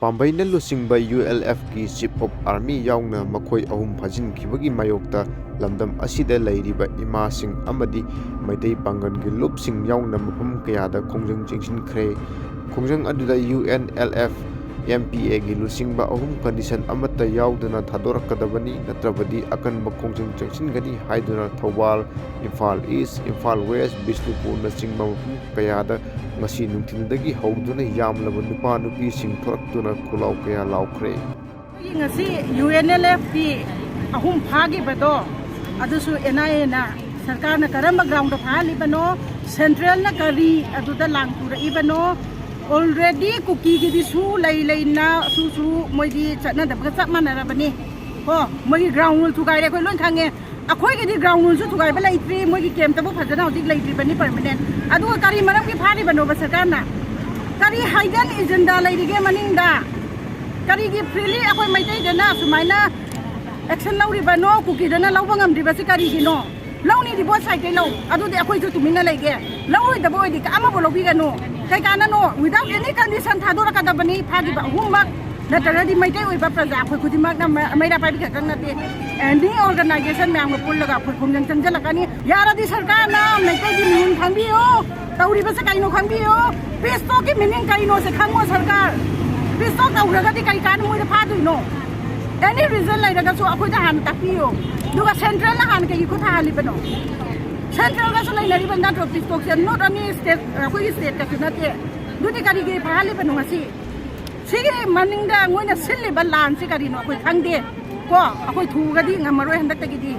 ꯄꯥꯝꯕꯩꯅ ꯂꯨꯆꯤꯡꯕ ULF-ꯒꯤ chief of army ꯌꯥꯎꯅ ꯃꯈꯣꯏ ꯑꯍꯨꯝ ꯐꯥꯖꯤꯟꯈꯤꯕꯒꯤ ꯃꯥꯌꯣꯛꯇ ꯂꯝꯗꯝ ꯑꯁꯤꯗ ꯂꯩꯔꯤꯕ ꯏꯃꯥꯁꯤꯡ ꯑꯃꯗꯤ ꯃꯩꯇꯩ ꯄꯥꯡꯒꯜꯒꯤ ꯂꯨꯞꯁꯤꯡ ꯌꯥꯎꯅ ꯃꯐꯝ ꯀꯌꯥꯗ ꯈꯣꯡꯖꯪ ꯆꯪꯁꯤꯟꯈ꯭ꯔꯦ꯫ ꯈꯣꯡꯖꯪ ꯑꯗꯨꯗ UNLF MPAꯒꯤ ꯂꯨꯆꯤꯡꯕ ꯑꯍꯨꯝ ꯀꯟꯗꯤꯁꯟ ꯑꯃꯠꯇ ꯌꯥꯎꯗꯅ ꯊꯥꯗꯣꯔꯛꯀꯗꯕꯅꯤ ꯅꯠꯇ꯭ꯔꯕꯗꯤ ꯑꯀꯟꯕ ꯈꯣꯡꯖꯪ ꯆꯪꯁꯤꯟꯒꯅꯤ ꯍꯥꯏꯗꯨꯅ ꯊꯧꯕꯥꯜ, ꯏꯝꯐꯥꯜ ꯏꯁ, ꯏꯝꯐꯥꯜ ꯋꯦꯁ, ꯕꯤꯁꯅꯨꯄꯨꯔꯅꯆꯤꯡꯕ ꯃꯐꯝ ꯀꯌꯥꯗ ꯉꯁꯤ ꯅꯨꯡꯊꯤꯜꯗꯒꯤ ꯍꯧꯗꯨꯅ ꯌꯥꯝꯂꯕ ꯅꯨꯄꯥ-ꯅꯨꯄꯤꯁꯤꯡ ꯊꯣꯔꯛꯇꯨꯅ ꯈꯨꯜꯂꯥꯎ ꯀꯌꯥ ꯂꯥꯎꯈ꯭ꯔꯦ꯫ ꯉꯁꯤ UNLF-ꯀꯤ ꯑꯍꯨꯝ ꯐꯥꯈꯤꯕꯗꯣ ꯑꯗꯨꯁꯨ NIA-ꯅ ꯁꯔꯀꯥꯔꯅ ꯀꯔꯝꯕ ꯒ꯭ꯔꯥꯎꯟꯗ ꯐꯥꯍꯜꯂꯤꯕꯅꯣ, ꯁꯦꯟꯇ꯭ꯔꯦꯜꯅ ꯀꯔꯤ ꯑꯗꯨꯗ ꯂꯥꯡ ꯄꯨꯔꯛꯏꯕꯅꯣ, ꯑꯣꯜꯔꯦꯗꯤ ꯀꯨꯀꯤꯒꯤꯗꯤꯁꯨ ꯂꯩꯅ ꯁꯨ ꯃꯣꯏꯗꯤ ꯆꯠꯅꯗꯕꯒ ꯆꯞ ꯃꯥꯟꯅꯔꯕꯅꯤ ꯀꯣ ꯃꯣꯏꯒꯤ ꯒ꯭ꯔꯥꯎꯟ ꯔꯨꯜ ꯊꯨꯒꯥꯏꯔꯦ ꯑꯩꯈꯣꯏ ꯂꯣꯏ ꯈꯪꯉꯦ꯫ ꯑꯩꯈꯣꯏꯒꯤꯗꯤ ꯒ꯭ꯔꯥꯎꯟ ꯔꯨꯜꯁꯨ ꯊꯨꯒꯥꯏꯕ ꯂꯩꯇ꯭ꯔꯤ, ꯃꯣꯏꯒꯤ ꯀꯦꯝꯞꯇꯕꯨ ꯐꯖꯅ ꯍꯧꯖꯤꯛ ꯂꯩꯇ꯭ꯔꯤꯕꯅꯤ ꯄꯔꯃꯅꯦꯟ꯫ ꯑꯗꯨꯒ ꯀꯔꯤ ꯃꯔꯝꯒꯤ ꯐꯥꯔꯤꯕꯅꯣꯕ ꯁꯔꯀꯥꯔꯅ? ꯀꯔꯤ ꯍꯥꯏꯗꯟ ꯑꯦꯖꯦꯟꯗꯥ ꯂꯩꯔꯤꯒꯦ ꯃꯅꯤꯡꯗ? ꯀꯔꯤꯒꯤ ꯐ꯭ꯔꯤꯂꯤ ꯑꯩꯈꯣꯏ ꯃꯩꯇꯩꯗꯅ ꯁꯨꯃꯥꯏꯅ ꯑꯦꯛꯁꯟ ꯂꯧꯔꯤꯕꯅꯣ, ꯀꯨꯀꯤꯗꯅ ꯂꯧꯕ ꯉꯝꯗ꯭ꯔꯤꯕꯁꯤ ꯀꯔꯤꯒꯤꯅꯣ? ꯂꯧꯅꯤꯗꯤ ꯕꯣꯠ ꯁꯥꯏꯗꯇꯩ ꯂꯧ, ꯑꯗꯨꯗꯤ ꯑꯩꯈꯣꯏꯁꯨ ꯇꯨꯃꯤꯟꯅ ꯂꯩꯒꯦ꯫ ꯂꯧꯔꯣꯏꯗꯕ ꯑꯣꯏꯗꯤ ꯑꯃꯕꯨ ꯂꯧꯕꯤꯒꯅꯨ, ꯀꯩ ꯀꯥꯟꯅꯅꯣ? ꯋꯤꯗꯥꯎꯠ ꯑꯦꯅꯤ ꯀꯟꯗꯤꯁꯟ ꯊꯥꯗꯣꯔꯛꯀꯗꯕꯅꯤ ꯐꯥꯈꯤꯕ ꯑꯍꯨꯝꯃꯛ, ꯅꯠꯇ꯭ꯔꯒꯗꯤ ꯃꯩꯇꯩ ꯑꯣꯏꯕ प्रजा ꯑꯩꯈꯣꯏ ꯈꯨꯗꯤꯡꯃꯛꯅ ꯃꯩꯔꯥ ꯄꯥꯏꯕꯤ ꯈꯛꯇꯪ ꯅꯠꯇꯦ, ꯑꯦꯅꯤ ꯑꯣꯔꯒꯅꯥꯏꯖꯦꯁꯟ ꯃꯌꯥꯝꯒ ꯄꯨꯜꯂꯒ ꯑꯩꯈꯣꯏ ꯈꯣꯡꯖꯪ ꯆꯪꯁꯤꯜꯂꯛꯀꯅꯤ꯫ ꯌꯥꯔꯗꯤ ꯁꯔꯀꯥꯔꯅ ꯃꯩꯇꯩꯒꯤ ꯃꯤꯍꯨꯟ ꯈꯪꯕꯤꯌꯨ, ꯇꯧꯔꯤꯕꯁꯦ ꯀꯩꯅꯣ ꯈꯪꯕꯤꯌꯨ, ꯄꯤꯁ ꯇꯣꯛꯀꯤ ꯃꯤꯅꯤꯡ ꯀꯩꯅꯣꯁꯦ ꯈꯪꯉꯣ ꯁꯔꯀꯥꯔ꯫ ꯄꯤꯁ ꯇꯣꯛ ꯇꯧꯈ꯭ꯔꯒꯗꯤ ꯀꯔꯤ ꯀꯥꯟꯅ ꯃꯣꯏꯗ ꯐꯥꯗꯣꯏꯅꯣ? ꯑꯦꯅꯤ ꯔꯤꯖꯟ ꯂꯩꯔꯒꯁꯨ ꯑꯩꯈꯣꯏꯗ ꯍꯥꯟꯅ ꯇꯥꯛꯄꯤꯌꯨ꯫ ꯑꯗꯨꯒ ꯁꯦꯟꯇ꯭ꯔꯦꯜꯅ ꯍꯥꯟꯅ ꯀꯩꯒꯤ ꯈꯨꯠ ꯊꯥꯍꯜꯂꯤꯕꯅꯣ? ꯁꯦꯟꯇ꯭ꯔꯦꯜꯒꯁꯨ ꯂꯩꯅꯔꯤꯕ ꯅꯠꯇ꯭ꯔꯣ ꯄꯤꯁ ꯇꯣꯛꯁꯦ? ꯅꯣꯠ ꯑꯣꯟꯂꯤ ꯁ꯭ꯇꯦꯠ ꯑꯩꯈꯣꯏꯒꯤ ꯁ꯭ꯇꯦꯠꯀꯁꯨ ꯅꯠꯇꯦ꯫ ꯑꯗꯨꯗꯤ ꯀꯔꯤꯒꯤ ꯐꯥꯍꯜꯂꯤꯕꯅꯣ ꯉꯁꯤ? ꯁꯤꯒꯤ ꯃꯅꯤꯡꯗ ꯃꯣꯏꯅ ꯁꯤꯜꯂꯤꯕ ꯂꯥꯟꯁꯤ ꯀꯔꯤꯅꯣ ꯑꯩꯈꯣꯏ ꯈꯪꯗꯦ ꯀꯣ꯫ ꯑꯩꯈꯣꯏ ꯊꯨꯒꯗꯤ ꯉꯝꯃꯔꯣꯏ, ꯍꯟꯗꯛꯇꯒꯤꯗꯤ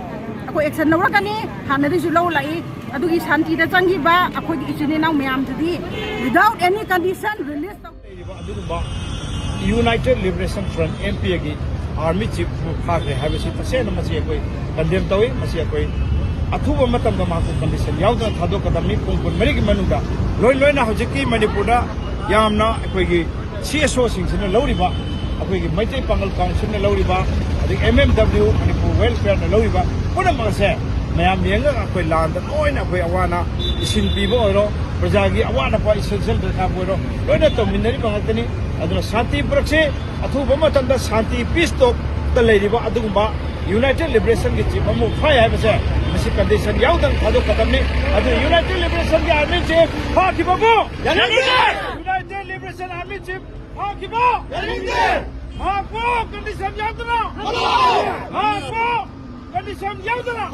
ꯑꯩꯈꯣꯏ ꯑꯦꯛꯁꯟ ꯂꯧꯔꯛꯀꯅꯤ꯫ ꯍꯥꯟꯅꯗꯩꯁꯨ ꯂꯧ ꯂꯥꯛꯏ꯫ ꯑꯗꯨꯒꯤ ꯁꯥꯟꯇꯤꯗ ꯆꯪꯈꯤꯕ ꯑꯩꯈꯣꯏꯒꯤ ꯏꯆꯤꯟ ꯏꯅꯥꯎ ꯃꯌꯥꯝꯗꯨꯗꯤ ꯋꯤꯗꯥꯎꯠ ꯑꯦꯅꯤ ꯀꯟꯗꯤꯁꯟ ꯔꯤꯂꯤꯁ ꯇꯧ꯫ ꯑꯗꯨꯒꯨꯝꯕ ꯌꯨꯅꯥꯏꯇꯦꯗ ꯂꯤꯕꯔꯦꯁꯟ ꯐ꯭ꯔꯟꯠ MPAꯒꯤ ꯑꯥꯔꯃꯤ ꯆꯤꯞ ꯐꯥꯈ꯭ꯔꯦ ꯍꯥꯏꯕꯁꯤ ꯇꯁꯦꯡꯅ ꯃꯁꯤ ꯑꯩꯈꯣꯏ ꯀꯟꯗꯦꯝ ꯇꯧꯏ꯫ ꯃꯁꯤ ꯑꯩꯈꯣꯏ ꯑꯊꯨꯕ ꯃꯇꯝꯗ ꯃꯍꯥꯛꯄꯨ ꯀꯟꯗꯤꯁꯟ ꯌꯥꯎꯗꯅ ꯊꯥꯗꯣꯛꯀꯗꯕꯅꯤ꯫ ꯄꯨꯡ 24ꯒꯤ ꯃꯅꯨꯡꯗ ꯂꯣꯏꯅ ꯍꯧꯖꯤꯛꯀꯤ ꯃꯅꯤꯄꯨꯔꯗ ꯌꯥꯝꯅ ꯑꯩꯈꯣꯏꯒꯤ CSOꯁꯤꯡꯁꯤꯅ ꯂꯧꯔꯤꯕ, ꯑꯩꯈꯣꯏꯒꯤ ꯃꯩꯇꯩ ꯄꯥꯡꯒꯜ ꯀꯥꯎꯟꯁꯤꯜꯅ ꯂꯧꯔꯤꯕ, ꯑꯗꯒꯤ MMW ꯃꯅꯤꯄꯨꯔ ꯋꯦꯜꯐꯤꯌꯔꯅ ꯂꯧꯔꯤꯕ ꯄꯨꯝꯅꯃꯛ ꯑꯁꯦ ꯃꯌꯥꯝ ꯌꯦꯡꯉꯒ ꯑꯩꯈꯣꯏ ꯂꯥꯟꯗ ꯂꯣꯏꯅ ꯑꯩꯈꯣꯏ ꯑꯋꯥꯅ ꯏꯁꯤꯡ ꯄꯤꯕ ꯑꯣꯏꯔꯣ, ꯄ꯭ꯔꯖꯥꯒꯤ ꯑꯋꯥꯠ ꯑꯄꯥ ꯏꯁꯦꯟꯁꯤꯌꯦꯜ ꯗꯔꯀꯥꯔ ꯑꯣꯏꯔꯣ, ꯂꯣꯏꯅ ꯇꯧꯃꯤꯟꯅꯔꯤꯕ ꯉꯥꯛꯇꯅꯤ꯫ ꯑꯗꯨꯅ ꯁꯥꯟꯇꯤ ꯄꯨꯔꯛꯁꯤ, ꯑꯊꯨꯕ ꯃꯇꯝꯗ ꯁꯥꯟꯇꯤ ꯄꯤꯁ ꯇꯣꯛꯇ ꯂꯩꯔꯤꯕ ꯑꯗꯨꯒꯨꯝꯕ ꯌꯨꯅꯥꯏꯇꯦꯗ ꯂꯤꯕꯔꯦꯁꯟꯒꯤ ꯆꯤꯞ ꯑꯃ ꯐꯥꯏ ꯍꯥꯏꯕꯁꯦ ꯃꯁꯤ ꯀꯟꯗꯤꯁꯟ ꯌꯥꯎꯗꯅ ꯊꯥꯗꯣꯛꯀꯗꯕꯅꯤ꯫ ꯑꯗꯨꯅ ꯌꯨꯅꯥꯏꯇꯦꯗ ꯂꯤꯕꯔꯦꯁꯟꯒꯤ ꯑꯥꯔꯃꯤ ꯆꯤꯞ ꯐꯥꯈꯤꯕꯕꯨ ꯌꯥꯅꯤꯡꯗꯦ! ꯌꯨꯅꯥꯏꯇꯦꯗ ꯂꯤꯕꯔꯦꯁꯟ ꯑꯥꯔꯃꯤ ꯆꯤꯞ ꯐꯥꯈꯤꯕ ꯌꯥꯅꯤꯡꯗꯦ! ꯃꯍꯥꯛꯄꯨ ꯀꯟꯗꯤꯁꯟ ꯌꯥꯎꯗꯅ ꯃꯍꯥꯛꯄꯨ ꯀꯟꯗꯤꯁꯟ ꯌꯥꯎꯗꯅ